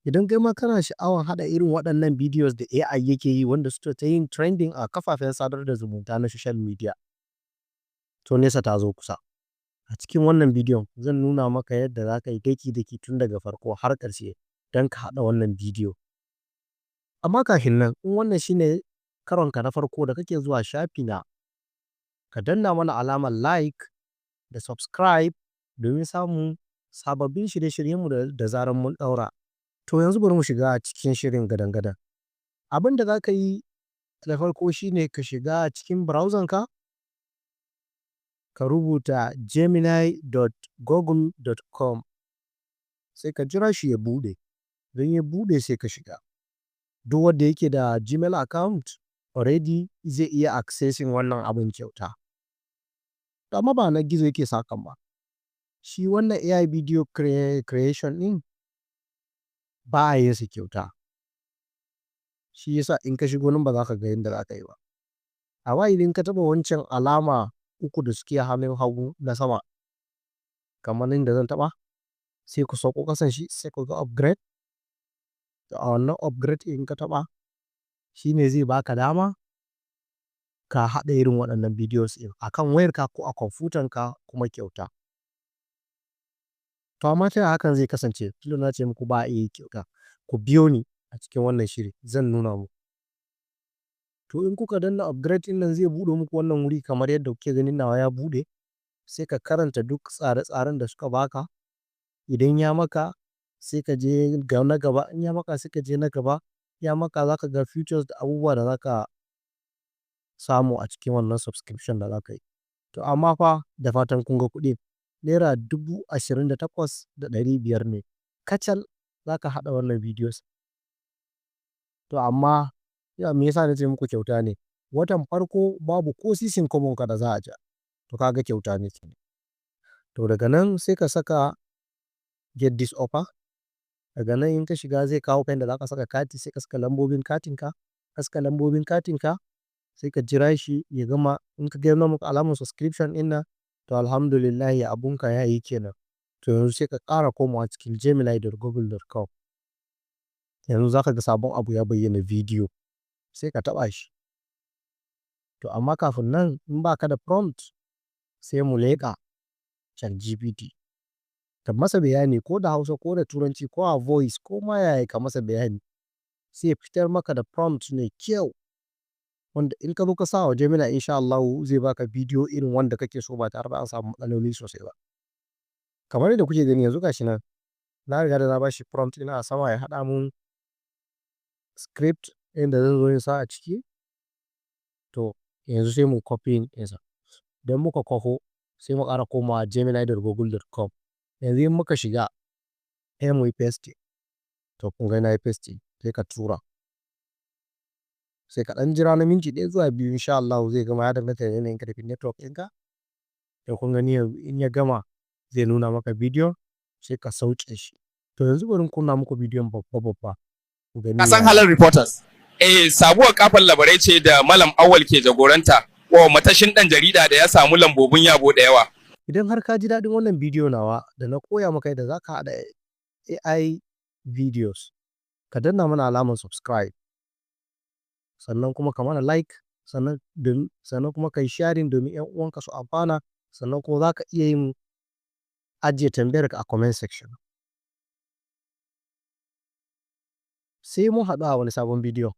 Idan kai ma kana sha'awan haɗa irin waɗannan videos da AI yake yi wanda suke ta yin trending a kafafen sadar da zumunta na social media, to nesa ta zo kusa. A cikin wannan bidiyon zan nuna maka yadda za ka yi daki-daki tun daga farko har ƙarshe don ka haɗa wannan bidiyo. Amma kafin nan, in wannan shine karonka na farko da kake zuwa shafina, ka danna mana alamar like da subscribe domin samun sababbin shirye-shiryenmu da zarar mun ɗaura. To yanzu bari mu shiga cikin shirin gadan-gadan. Abin da za ka yi da farko shine ka shiga cikin browserka, ka rubuta gemini.google.com, sai ka jira shi ya buɗe. Don ya buɗe sai ka shiga. Duk wanda yake da Gmail account already zai iya accessing wannan abin kyauta. Amma ba na gizo yake sakan ba. Shi wannan AI video creation ɗin ba a yin su kyauta. Shi yasa in ka shigo nan ba za ka ga yadda za ka yi ba. Amma idan ka taɓa wancan alama uku da suke hannun hagu na sama, kamar inda zan taɓa, sai ku sauko ƙasan shi sai ku ga upgrade. To a wannan upgrade in ka taɓa, shi ne zai baka dama ka haɗa irin waɗannan videos ɗin a kan wayarka ko a kwamfutanka kuma kyauta. To amma ta yaya hakan zai kasance? Tunda na ce muku ba a iya kyauta. Ku biyo ni a cikin wannan shiri zan nuna muku. To in kuka danna upgrade ɗin nan zai buɗe muku wannan wuri kamar yadda kuke ganin nawa ya buɗe. Sai ka karanta duk tsare-tsaren da suka baka. Idan ya maka sai ka je ga na gaba, in ya maka sai ka je na gaba. Ya maka za ka ga features da abubuwa da za ka samu a cikin wannan subscription da za ka yi. To amma fa da fatan kun ga kuɗi. Naira 28,500 ne kacal za ka haɗa wannan videos. To amma me yasa na ce muku kyauta ne? Watan farko babu ko sisin kwabonka da za a ja. To kaga kyauta ne. To daga nan sai ka saka get this offer. Daga nan in ka shiga zai kawo kan da za ka saka kati, sai ka saka lambobin katinka. Ka saka lambobin katinka sai ka jira shi ya gama. In ka ga maka alamar subscription ɗin nan, to alhamdulillah abunka ya yi kenan. To yanzu sai ka ƙara komawa cikin gemini.google.com. Yanzu za ka ga sabon abu ya bayyana video. Sai ka taɓa shi. To amma kafin nan in ba ka da prompt sai mu leƙa ChatGPT. Ka masa bayani ko da Hausa ko da Turanci ko a voice ko ma yaya ka masa bayani. Sai ya fitar maka da prompt mai kyau. Wanda in ka zo ka sa wa Gemini insha Allah zai baka bidiyo irin wanda kake so ba tare da an samu matsaloli sosai ba. Kamar yadda kuke gani yanzu gashi nan, na riga da na bashi prompt ina a sama ya haɗa mun script inda zan zo in sa a ciki. To yanzu sai mu copy ɗinsa. Idan muka kwafo sai mu ƙara komawa gemini.google.com. Yanzu in muka shiga sai mu yi paste. To kun ga na yi paste sai ka tura. Sai ka ɗan jira na minti 1 zuwa 2 insha Allah zai gama. Ya danganta da yanayin ƙarfin network ɗinka. To kun gani yanzu in ya gama zai nuna maka bidiyon sai ka sauke shi. To yanzu bari in kunna muku bidiyon babba. Kasan halin reporters. Sabuwar kafar labarai ce da Malam Awwal ke jagoranta wa matashin ɗan jarida da ya samu lambobin yabo da yawa. Idan har ka ji daɗin wannan bidiyo nawa da na koya maka yadda za ka haɗa AI videos, ka danna mana alamar subscribe. Sannan kuma ka mana like, sannan kuma ka yi sharing domin 'yan uwanka su amfana. Sannan kuma za ka iya yin ajiye tambayarka a comment section. Sai mun haɗu a wani sabon bidiyo.